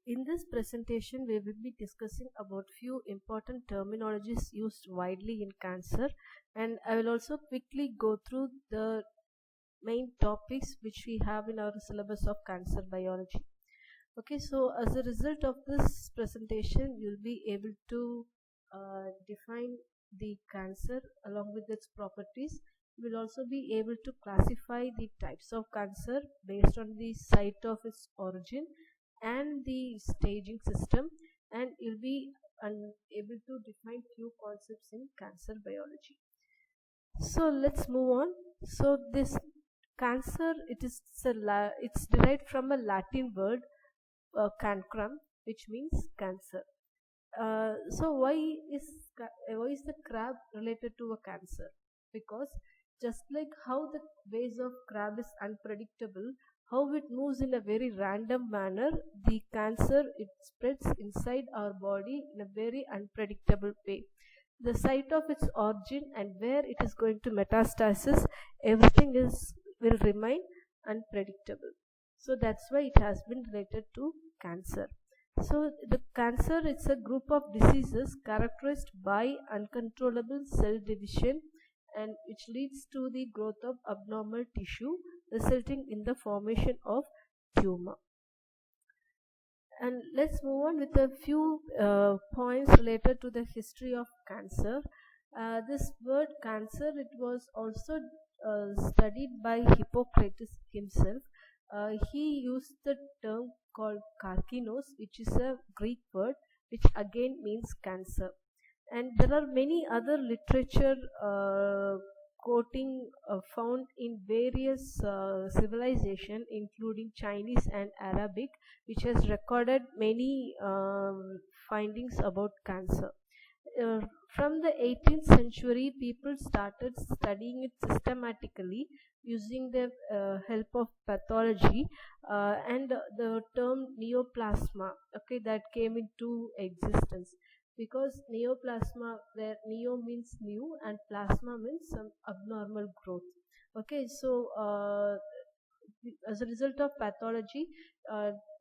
In this presentation, we will be discussing about few important terminologies used widely in cancer, and I will also quickly go through the main topics which we have in our syllabus of cancer biology. Okay, so as a result of this presentation, you'll be able to define the cancer along with its properties. You will also be able to classify the types of cancer based on the site of its origin and the staging system, and you'll be able to define few concepts in cancer biology. So let's move on. So this cancer, it's derived from a Latin word cancrum, which means cancer. So why is the crab related to a cancer? Because just like how the ways of crab is unpredictable, how it moves in a very random manner, the cancer, it spreads inside our body in a very unpredictable way. The site of its origin and where it is going to metastasis, everything will remain unpredictable. So that's why it has been related to cancer. So the cancer is a group of diseases characterized by uncontrollable cell division, and which leads to the growth of abnormal tissue, resulting in the formation of tumor. And let's move on with a few points related to the history of cancer. This word cancer, it was also studied by Hippocrates himself. He used the term called karkinos, which is a Greek word which again means cancer. And there are many other literature quoting found in various civilization, including Chinese and Arabic, which has recorded many findings about cancer. From the 18th century, people started studying it systematically using the help of pathology, and the term neoplasma, okay, that came into existence, because neoplasma, where neo means new and plasma means some abnormal growth. Okay, so as a result of pathology,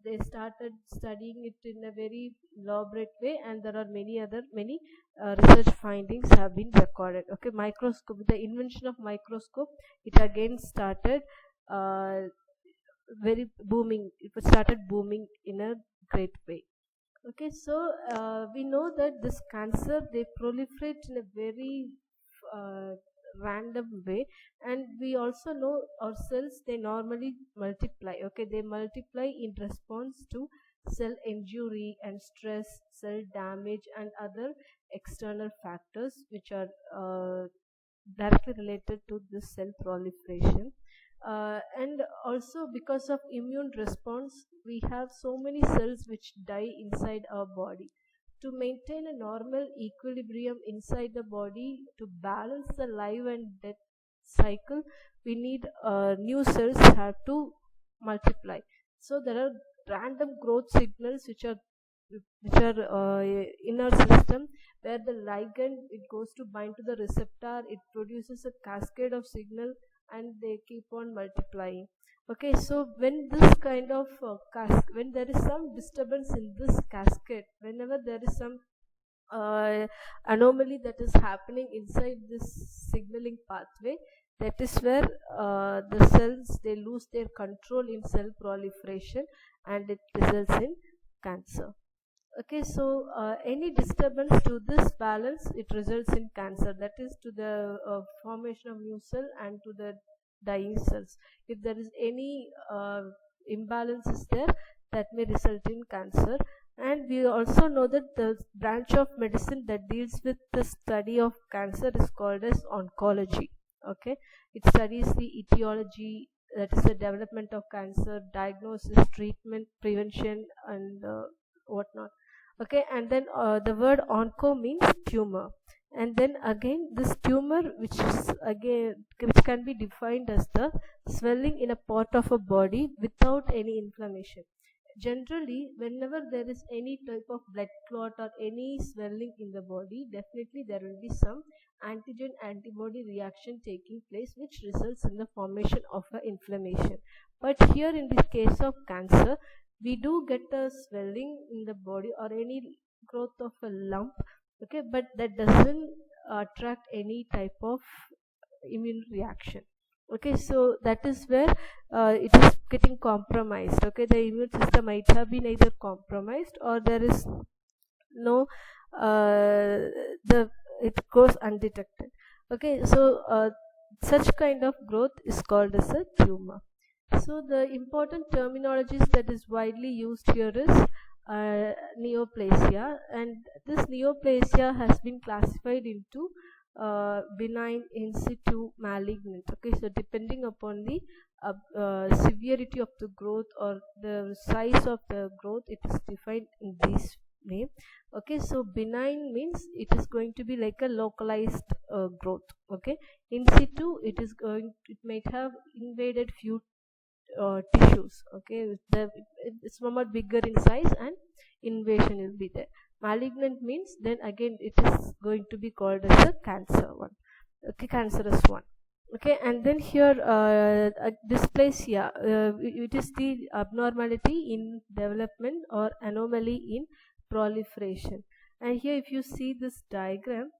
they started studying it in a very elaborate way, and there are many research findings have been recorded. Okay, microscope, with the invention of microscope, it again started very booming. It started booming in a great way. Okay, so we know that this cancer, they proliferate in a very random way, and we also know our cells, they normally multiply. Okay, they multiply in response to cell injury and stress, cell damage, and other external factors which are directly related to this cell proliferation. And also because of immune response, we have so many cells which die inside our body. To maintain a normal equilibrium inside the body, to balance the life and death cycle, we need new cells have to multiply. So there are random growth signals which are in our system, where the ligand, it goes to bind to the receptor, it produces a cascade of signal, and they keep on multiplying. Okay, so when this kind of when there is some disturbance in this cascade, whenever there is some anomaly that is happening inside this signaling pathway, that is where the cells, they lose their control in cell proliferation, and it results in cancer. Okay, so any disturbance to this balance, it results in cancer, that is to the formation of new cell and to the dying cells. If there is any imbalances there, that may result in cancer. And we also know that the branch of medicine that deals with the study of cancer is called as oncology. Okay, it studies the etiology, that is the development of cancer, diagnosis, treatment, prevention, and whatnot. Okay, and then the word onco means tumor, and then again this tumor, which can be defined as the swelling in a part of a body without any inflammation. Generally, whenever there is any type of blood clot or any swelling in the body, definitely there will be some antigen antibody reaction taking place, which results in the formation of an inflammation. But here in the case of cancer, we do get a swelling in the body or any growth of a lump, okay, but that doesn't attract any type of immune reaction. Okay, so that is where it is getting compromised. Okay, the immune system might have been either compromised or there is no the it goes undetected. Okay, so such kind of growth is called as a tumor. So the important terminologies that is widely used here is neoplasia, and this neoplasia has been classified into benign, in situ, malignant. Okay, so depending upon the severity of the growth or the size of the growth, it is defined in this name. Okay, so benign means it is going to be like a localized growth. Okay, in situ it might have invaded few tissues. Okay, it's somewhat bigger in size and invasion will be there. Malignant means then again it is going to be called as a cancer one. Okay, cancerous one. Okay, and then here dysplasia, it is the abnormality in development or anomaly in proliferation. And here if you see this diagram,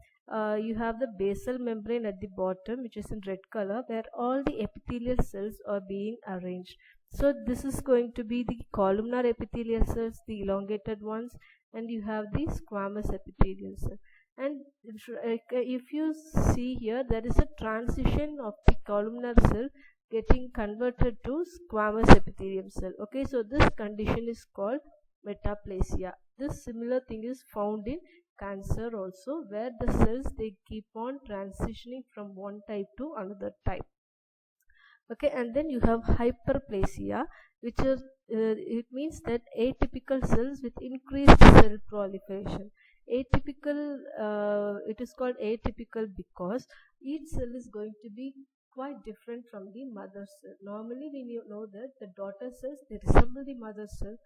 you have the basal membrane at the bottom, which is in red color, where all the epithelial cells are being arranged. So this is going to be the columnar epithelial cells, the elongated ones, and you have the squamous epithelial cell. And if you see here, there is a transition of the columnar cell getting converted to squamous epithelium cell. Okay, so this condition is called metaplasia. This similar thing is found in cancer also, where the cells they keep on transitioning from one type to another type. Okay, and then you have hyperplasia, which is it means that atypical cells with increased cell proliferation. Atypical, it is called atypical because each cell is going to be quite different from the mother cell. Normally we know that the daughter cells, they resemble the mother cell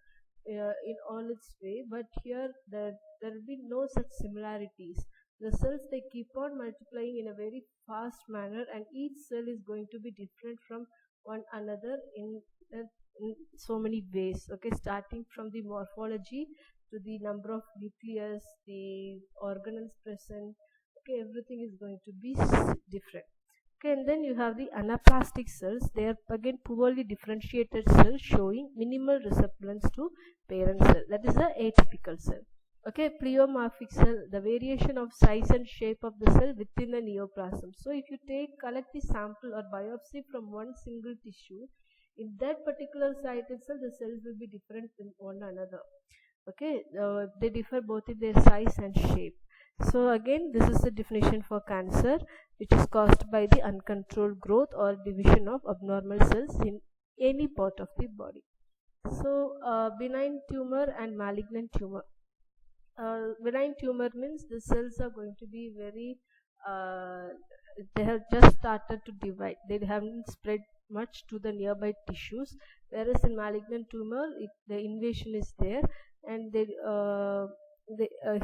in all its way, but here there will be no such similarities. The cells they keep on multiplying in a very fast manner, and each cell is going to be different from one another in so many ways. Okay, starting from the morphology to the number of nucleus, the organelles present. Okay, everything is going to be different. Okay, and then you have the anaplastic cells. They are again poorly differentiated cells showing minimal resemblance to parent cell. That is the atypical cell. Okay, pleomorphic cell, the variation of size and shape of the cell within the neoplasm. So if you collect the sample or biopsy from one single tissue, in that particular site itself, the cells will be different than one another. Okay, they differ both in their size and shape. So again, this is the definition for cancer, which is caused by the uncontrolled growth or division of abnormal cells in any part of the body. So benign tumor and malignant tumor. Benign tumor means the cells are going to be very they have just started to divide. They haven't spread much to the nearby tissues, whereas in malignant tumor the invasion is there, and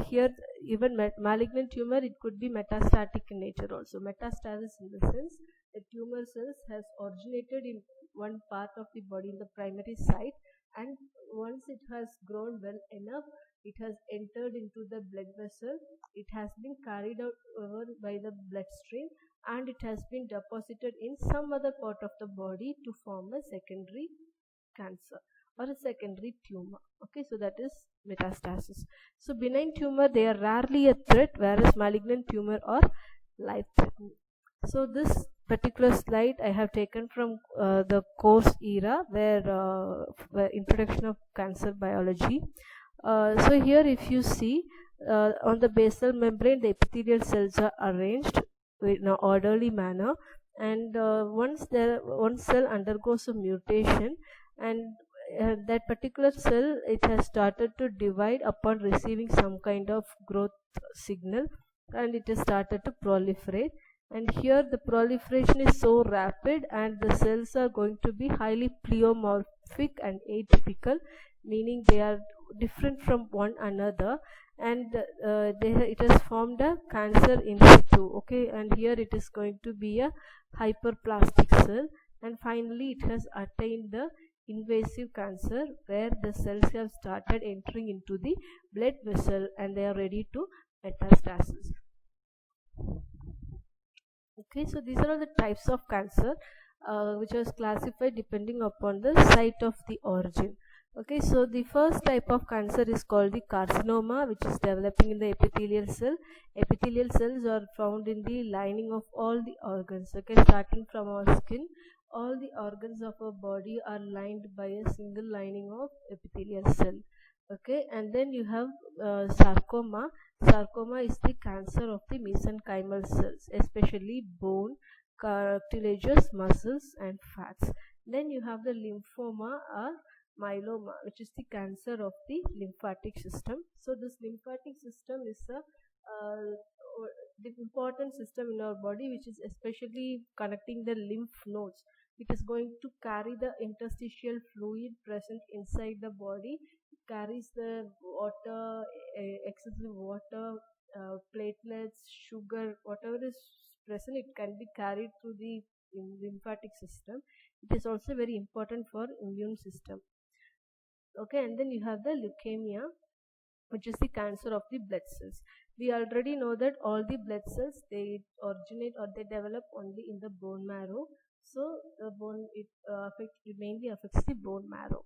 here even malignant tumor, it could be metastatic in nature also. Metastasis in the sense the tumor cells has originated in one part of the body in the primary site, and once it has grown well enough, it has entered into the blood vessel, it has been carried out over by the bloodstream, and it has been deposited in some other part of the body to form a secondary cancer or a secondary tumor. Okay, so that is metastasis. So benign tumor, they are rarely a threat, whereas malignant tumor are life threatening. So this particular slide I have taken from the course era, where introduction of cancer biology. So here if you see on the basal membrane, the epithelial cells are arranged in an orderly manner, and once one cell undergoes a mutation, and that particular cell, it has started to divide upon receiving some kind of growth signal, and it has started to proliferate. And here the proliferation is so rapid, and the cells are going to be highly pleomorphic and atypical, meaning they are different from one another, and it has formed a cancer in situ. Okay, and here it is going to be a hyperplastic cell, and finally it has attained the invasive cancer, where the cells have started entering into the blood vessel and they are ready to metastasis. Okay, so these are all the types of cancer which was classified depending upon the site of the origin. Okay, so the first type of cancer is called the carcinoma, which is developing in the epithelial cell. Epithelial cells are found in the lining of all the organs. Okay, starting from our skin, all the organs of our body are lined by a single lining of epithelial cell. Okay, and then you have sarcoma. Sarcoma is the cancer of the mesenchymal cells, especially bone, cartilaginous muscles, and fats. Then you have the lymphoma or myeloma, which is the cancer of the lymphatic system. So this lymphatic system is the important system in our body, which is especially connecting the lymph nodes. It is going to carry the interstitial fluid present inside the body. It carries the water, excessive water, platelets, sugar, whatever is present, it can be carried through the lymphatic system. It is also very important for immune system. Okay, and then you have the leukemia, which is the cancer of the blood cells. We already know that all the blood cells, they originate or they develop only in the bone marrow. So the bone, it mainly affects the bone marrow.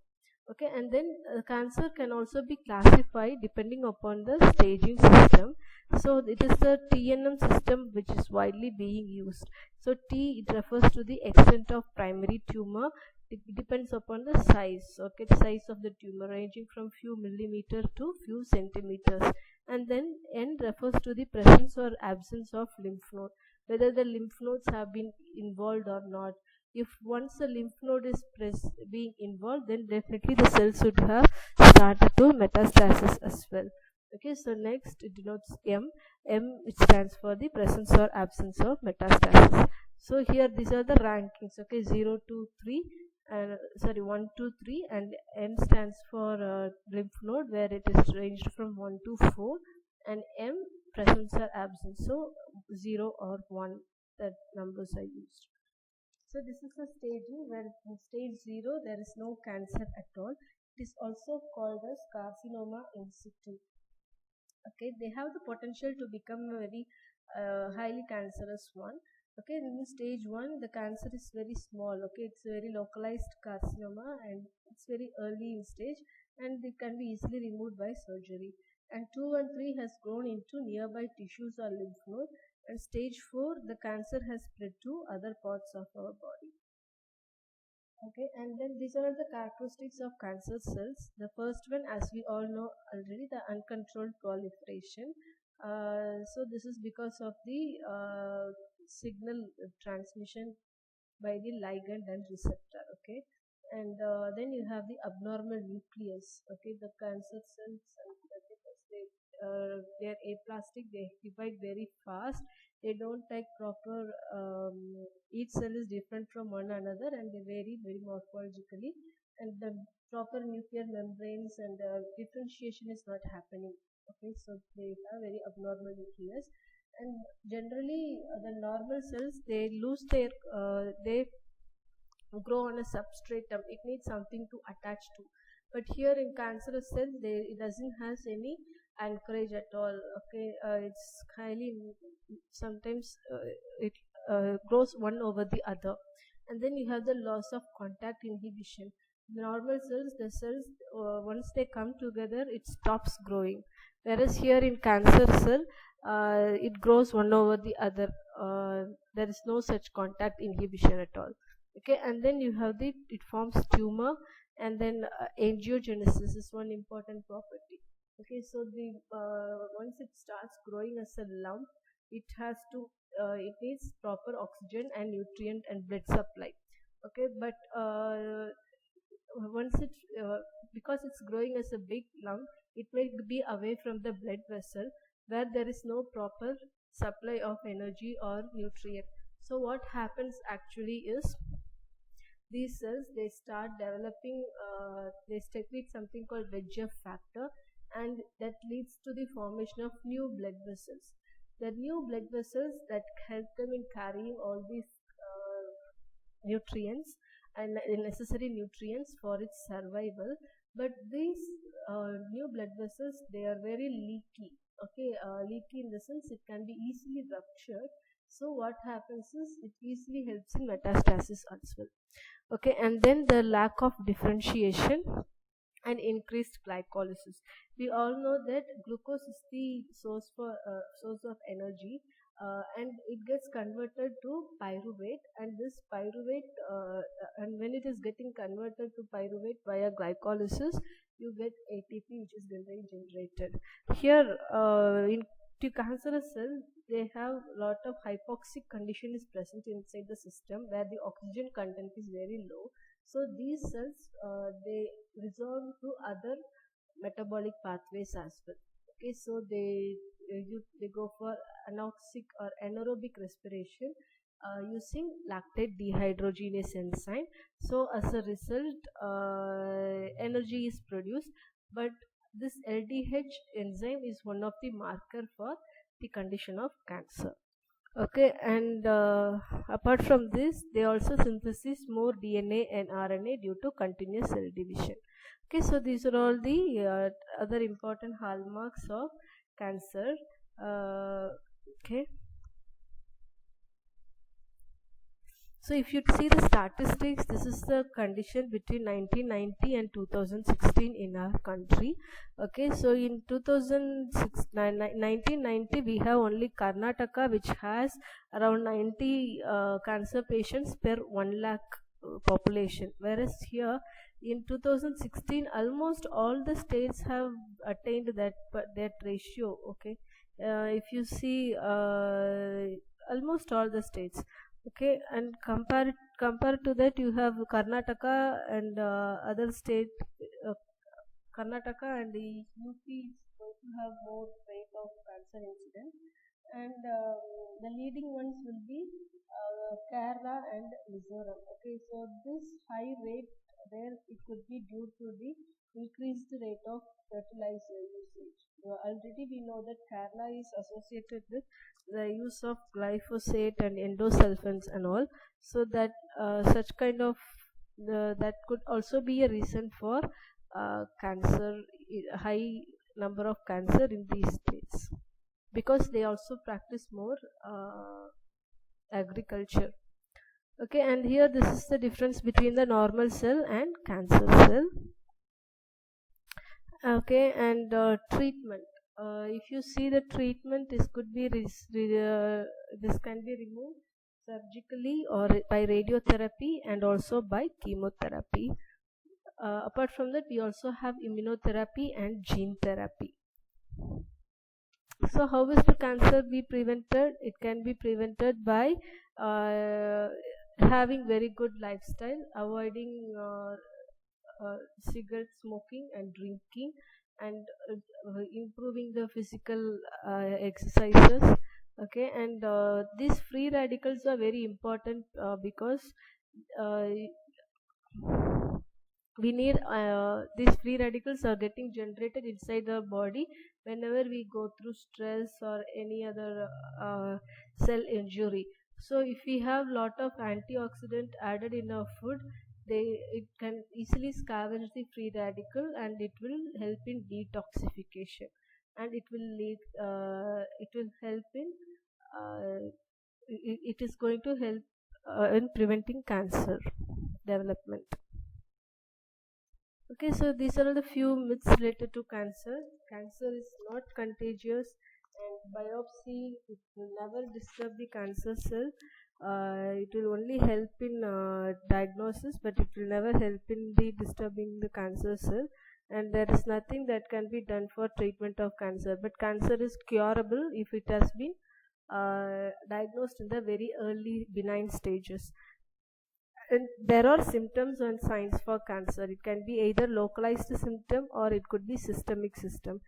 Okay, and then cancer can also be classified depending upon the staging system. So it is the TNM system which is widely being used. So T, it refers to the extent of primary tumor. It depends upon the size, okay, the size of the tumor ranging from few millimeter to few centimeters. And then N refers to the presence or absence of lymph node, whether the lymph nodes have been involved or not. If once the lymph node is being involved, then definitely the cells should have started to metastasis as well. Okay, so next it denotes M. M, it stands for the presence or absence of metastasis. So here these are the rankings. Okay, 0, 2, 3. 1, 2, 3, and N stands for lymph node, where it is ranged from 1 to 4, and M, presence or absence, so 0 or 1, that numbers are used. So this is a staging where in stage 0 there is no cancer at all. It is also called as carcinoma in situ. Okay, they have the potential to become a very highly cancerous one. Okay, in stage 1 the cancer is very small. Okay, it's a very localized carcinoma and it's very early in stage and it can be easily removed by surgery. And 2 and 3 has grown into nearby tissues or lymph node, and stage 4 the cancer has spread to other parts of our body. Okay, and then these are the characteristics of cancer cells. The first one, as we all know already, the uncontrolled proliferation. So this is because of the signal transmission by the ligand and receptor. Okay, and then you have the abnormal nucleus. Okay, the cancer cells, they're aplastic, they divide very fast, they don't take proper each cell is different from one another and they vary very morphologically, and the proper nuclear membranes and differentiation is not happening. Okay, so they have very abnormal nucleus, and generally the normal cells, they lose their they grow on a substratum, it needs something to attach to, but here in cancerous cells it doesn't has any anchorage at all. Okay, it's highly, sometimes it grows one over the other. And then you have the loss of contact inhibition. Normal cells, the cells, once they come together, it stops growing, whereas here in cancer cell, it grows one over the other. There is no such contact inhibition at all. Okay, and then you have it forms tumor, and then angiogenesis is one important property. Okay, so the once it starts growing as a lump, it has to it needs proper oxygen and nutrient and blood supply. Okay, but once it because it's growing as a big lump, it may be away from the blood vessel where there is no proper supply of energy or nutrient. So what happens actually is, these cells, they start developing, they secrete something called VEGF factor, and that leads to the formation of new blood vessels. The new blood vessels that help them in carrying all these nutrients, and necessary nutrients for its survival. But these new blood vessels, they are very leaky. Okay, leaky in the sense it can be easily ruptured. So what happens is it easily helps in metastasis as well. Okay, and then the lack of differentiation and increased glycolysis. We all know that glucose is the source of energy, and it gets converted to pyruvate, and this pyruvate, and when it is getting converted to pyruvate via glycolysis, you get ATP, which is then generated. Here, in to cancerous cell, they have lot of hypoxic condition is present inside the system where the oxygen content is very low. So these cells, they resolve to other metabolic pathways as well. Okay, so they go for anoxic or anaerobic respiration using lactate dehydrogenase enzyme. So as a result, energy is produced, but this LDH enzyme is one of the marker for the condition of cancer. Okay, and apart from this, they also synthesize more DNA and RNA due to continuous cell division. Okay, so these are all the other important hallmarks of cancer. Okay. So if you see the statistics, this is the condition between 1990 and 2016 in our country. Okay, so in 1990 we have only Karnataka, which has around 90 cancer patients per 1 lakh population, whereas here in 2016 almost all the states have attained that ratio. Okay, if you see almost all the states. Okay, and compared to that, you have Karnataka and other state. Karnataka and the UP is going to have more rate of cancer incidence, and the leading ones will be Kerala and Mizoram. Okay, so this high rate there, it could be due to the increased rate of fertilizer usage. Already we know that Kerala is associated with the use of glyphosate and endosulfans and all, so that such kind of that could also be a reason for cancer, high number of cancer in these states, because they also practice more agriculture. Okay, and here this is the difference between the normal cell and cancer cell. Okay, and treatment. If you see the treatment, this could be this can be removed surgically or by radiotherapy and also by chemotherapy. Apart from that, we also have immunotherapy and gene therapy. So how is the cancer be prevented? It can be prevented by having very good lifestyle, avoiding cigarette smoking and drinking, and improving the physical exercises. Okay, and these free radicals are very important because we need these free radicals are getting generated inside our body whenever we go through stress or any other cell injury. So if we have lot of antioxidant added in our food, it can easily scavenge the free radical, and it will help in detoxification, and it will help in it is going to help in preventing cancer development. Okay, so these are the few myths related to cancer. Cancer is not contagious, and biopsy, it will never disturb the cancer cell. It will only help in diagnosis, but it will never help in disturbing the cancer cell, and there is nothing that can be done for treatment of cancer. But cancer is curable if it has been diagnosed in the very early benign stages. And there are symptoms and signs for cancer. It can be either localized symptom or it could be systemic symptoms.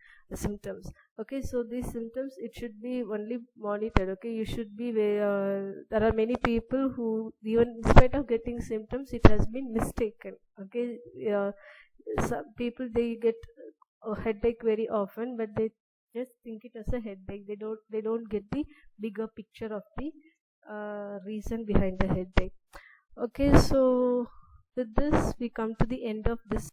Okay, so these symptoms, it should be only monitored. Okay, you should be there are many people who, even in spite of getting symptoms, it has been mistaken. Okay, some people, they get a headache very often, but they just think it as a headache. They don't get the bigger picture of the reason behind the headache. Okay, so With this, we come to the end of this